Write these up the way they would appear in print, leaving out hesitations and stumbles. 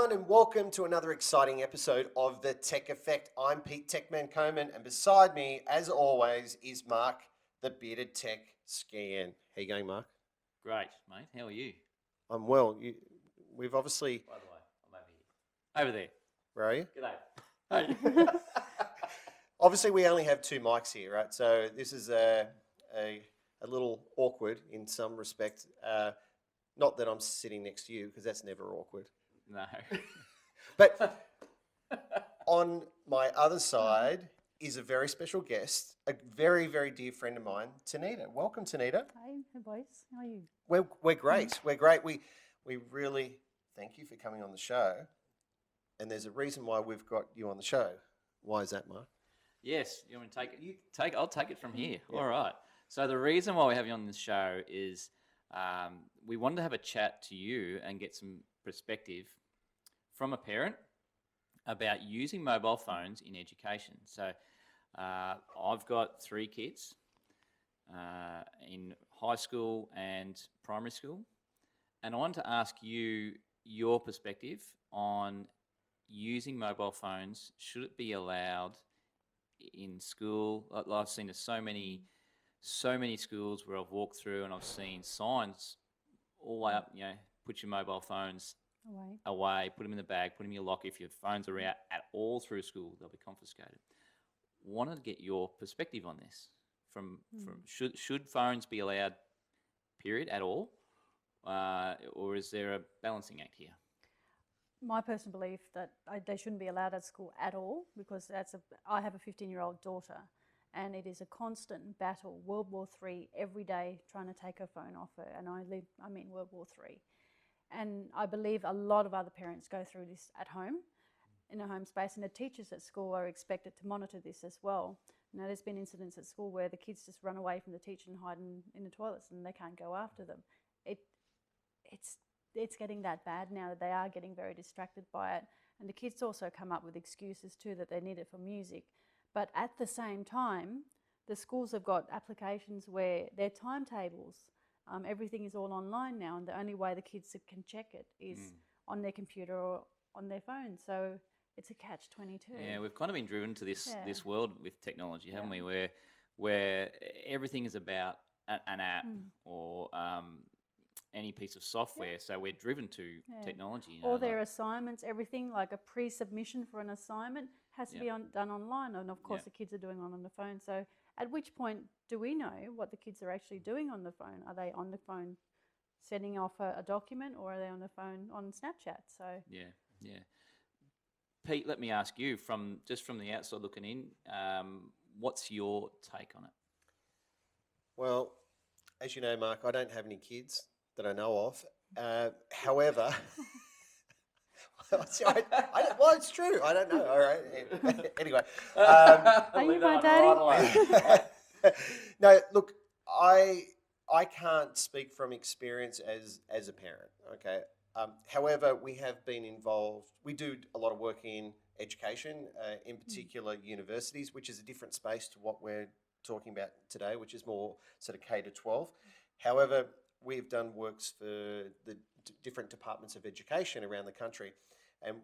everyone, and welcome to another exciting episode of The Tech Effect. I'm Pete Techman CoMAN, and beside me, as always, is Mark, the bearded tech Skehan. How you going, Mark? Great, mate. How are you? I'm well. We've obviously... By the way, I'm over here. Where are you? G'day. Hey. Obviously, we only have two mics here, right? So this is a little awkward in some respect. Not that I'm sitting next to you, because that's never awkward. No. But on my other side is a very special guest, a very, very dear friend of mine, Tanita. Welcome, Tanita. Hi boys. How are you? We're great. We're great. We really thank you for coming on the show. And there's a reason why we've got you on the show. Why is that, Mark? Yes, you want me to take it? I'll take it from here. Yeah. All right. So the reason why we have you on this show is we wanted to have a chat to you and get some perspective from a parent about using mobile phones in education. So I've got 3 kids in high school and primary school, and I wanted to ask you your perspective on using mobile phones. Should it be allowed in school? I've seen so many schools where I've walked through and I've seen signs all the way up, put your mobile phones away, put them in the bag, put them in your locker. If your phones are out at all through school, they'll be confiscated. Wanted to get your perspective on this. From should phones be allowed, period, at all, or is there a balancing act here? My personal belief that they shouldn't be allowed at school at all, because I have a 15-year-old daughter, and it is a constant battle, World War III, every day trying to take her phone off her, and I'm in World War III. And I believe a lot of other parents go through this at home, in a home space, and the teachers at school are expected to monitor this as well. Now, there's been incidents at school where the kids just run away from the teacher and hide in the toilets, and they can't go after them. It's getting that bad now that they are getting very distracted by it. And the kids also come up with excuses too that they need it for music. But at the same time, the schools have got applications where their timetables, everything is all online now, and the only way the kids can check it is on their computer or on their phone. So it's a catch-22. Yeah, we've kind of been driven to this world with technology, haven't we? Where everything is about an app or any piece of software. So we're driven to technology. Or their assignments, everything like a pre-submission for an assignment has to be done online, and of course the kids are doing it on the phone. So at which point do we know what the kids are actually doing on the phone? Are they on the phone sending off a document, or are they on the phone on Snapchat? So yeah. Pete, let me ask you, from the outside looking in, what's your take on it? Well, as you know, Mark, I don't have any kids that I know of. However, well, it's true. I don't know. All right. Anyway, are you my daddy? No, look, I can't speak from experience as a parent. Okay. However, we have been involved. We do a lot of work in education, in particular universities, which is a different space to what we're talking about today, which is more sort of K to 12. However, we've done works for the different departments of education around the country. And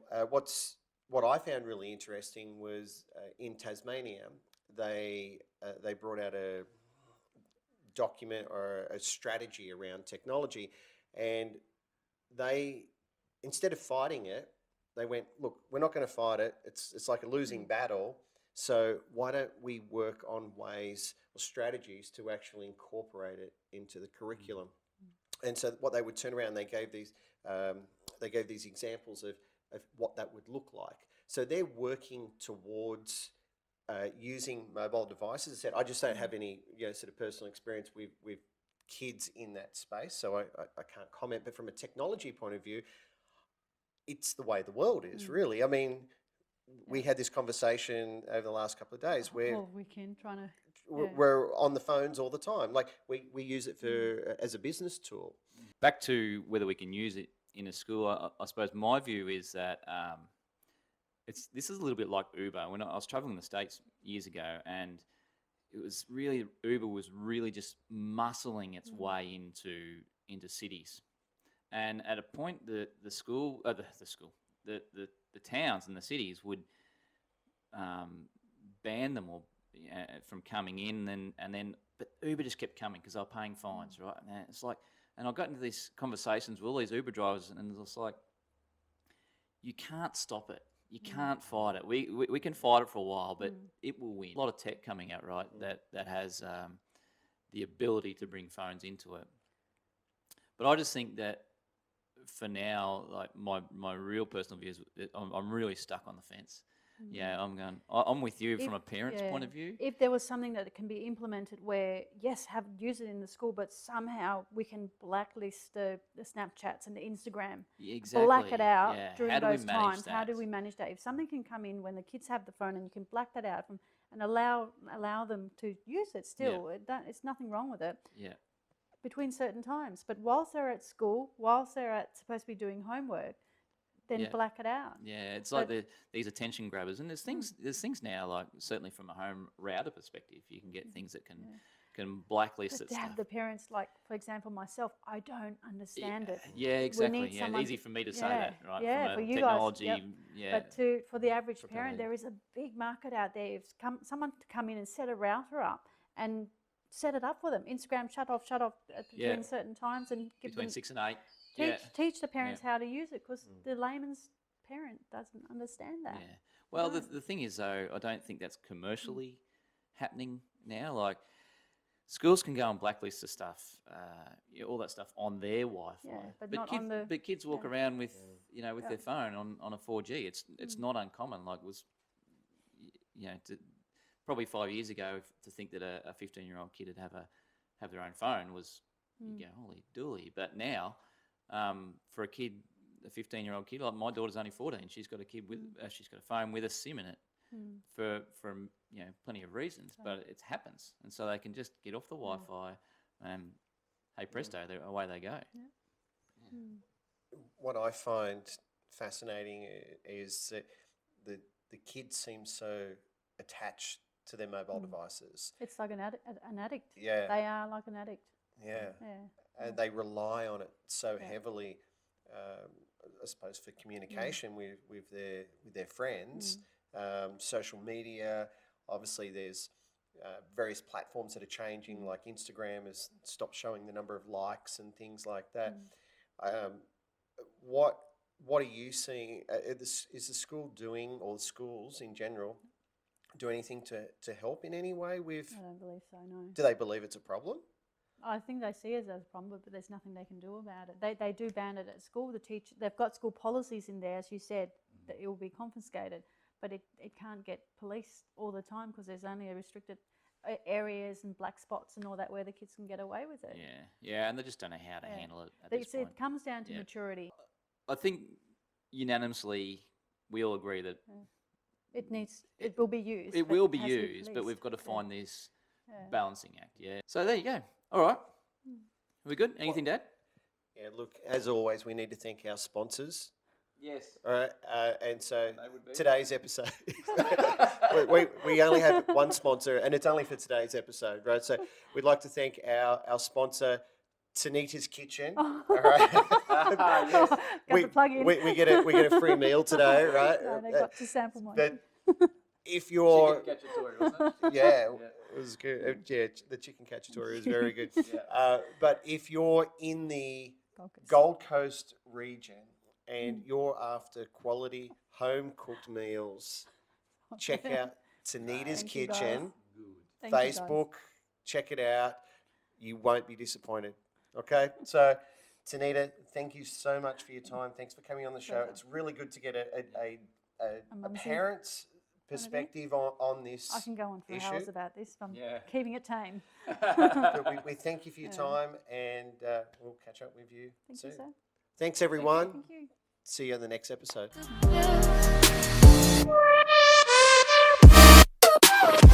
what I found really interesting was in Tasmania, they brought out a document or a strategy around technology, and they, instead of fighting it, they went, look, we're not going to fight it. It's like a losing battle. So why don't we work on ways or strategies to actually incorporate it into the curriculum? And so what they would turn around, they gave these examples of what that would look like. So they're working towards using mobile devices. As I said, I just don't have any sort of personal experience with kids in that space, so I can't comment. But from a technology point of view, it's the way the world is, really. I mean, we had this conversation over the last couple of days where we're on the phones all the time. Like we use it as a business tool. Back to whether we can use it in a school, I suppose my view is that this is a little bit like Uber. When I was traveling in the States years ago, and Uber was really just muscling its way into cities. And at a point, the the towns and the cities would ban them or from coming in, and then but Uber just kept coming because they were paying fines, right? And it's like, and I got into these conversations with all these Uber drivers, and it's like, you can't stop it. You can't fight it. We can fight it for a while, but it will win. A lot of tech coming out, right? That has the ability to bring phones into it. But I just think that for now, like my real personal view is I'm really stuck on the fence. Yeah, I'm with you from a parent's point of view. If there was something that can be implemented where, yes, use it in the school, but somehow we can blacklist the Snapchats and the Instagram, Exactly. black it out How during do we those manage times. that? How do we manage that? If something can come in when the kids have the phone and you can black that out and allow them to use it still, it's nothing wrong with it. Yeah. Between certain times. But whilst they're at school, whilst they're supposed to be doing homework, then black it out. Yeah, it's like these attention grabbers, and there's things now, like certainly from a home router perspective, you can get things that can blacklist But it. to have the parents, like for example myself, I don't understand it. Yeah, exactly. need Yeah, someone easy for me to say that, right? Yeah, from for a you technology, guys. yeah. But for the average parent, Propelling. there is a big market out there. If someone to come in and set a router up and set it up for them. Instagram shut off between certain times and give Between them 6 and 8. teach the parents how to use it, because the layman's parent doesn't understand that. Yeah. Well, the thing is, though, I don't think that's commercially happening now. Like, schools can go and blacklist the stuff, all that stuff on their Wi-Fi. Yeah, but not on the. But kids walk around with, with their phone on a 4G. It's not uncommon. Like, probably 5 years ago, to think that a 15-year-old kid would have their own phone was, you go, holy dooly. But now, for a 15-year-old kid, like my daughter's only 14, she's got a kid with, she's got a phone with a SIM in it for plenty of reasons. But it happens, and so they can just get off the Wi-Fi, and hey presto, away they go. Yeah. What I find fascinating is that the kids seem so attached to their mobile devices. It's like an addict. Yeah. They are like an addict. Yeah. Yeah. And they rely on it so heavily, I suppose, for communication with their friends, social media. Obviously, there's various platforms that are changing, like Instagram has stopped showing the number of likes and things like that. What are you seeing? Is the school doing, or the schools in general, do anything to help in any way with? I don't believe so, no. Do they believe it's a problem? I think they see it as a problem, but there's nothing they can do about it. They do ban it at school. They've got school policies in there, as you said, that it will be confiscated, but it can't get policed all the time, because there's only a restricted areas and black spots and all that where the kids can get away with it. Yeah, and they just don't know how to handle it at this point. It comes down to maturity. I think unanimously we all agree that it will be used. It but will be has to used, but policed. we've got to find this balancing act. Yeah. So there you go. All right. Are we good? Anything to add? Yeah, look, as always, we need to thank our sponsors. Yes. All right, and so They would be. today's episode, we only have one sponsor, and it's only for today's episode, right? So we'd like to thank our sponsor, Tanita's Kitchen. All right, Got the plug in. we get a free meal today, right? No, they got to sample mine. But if you're Cacciatore, wasn't it? yeah, it was good. Yeah, the chicken cacciatore is very good. But if you're in the Gold Coast region and you're after quality home cooked meals, check out Tanita's Thank you, Kitchen, Thank you, guys. Facebook, check it out. You won't be disappointed. Okay, so Tanita, thank you so much for your time. Thanks for coming on the show. Pleasure. It's really good to get a mum's parent's perspective on this. I can go on for issue. hours about this. I'm Yeah. keeping it tame. But we thank you for your time, and we'll catch up with you Thank soon. you, sir. Thanks, everyone. Thank you. See you in the next episode. Yeah.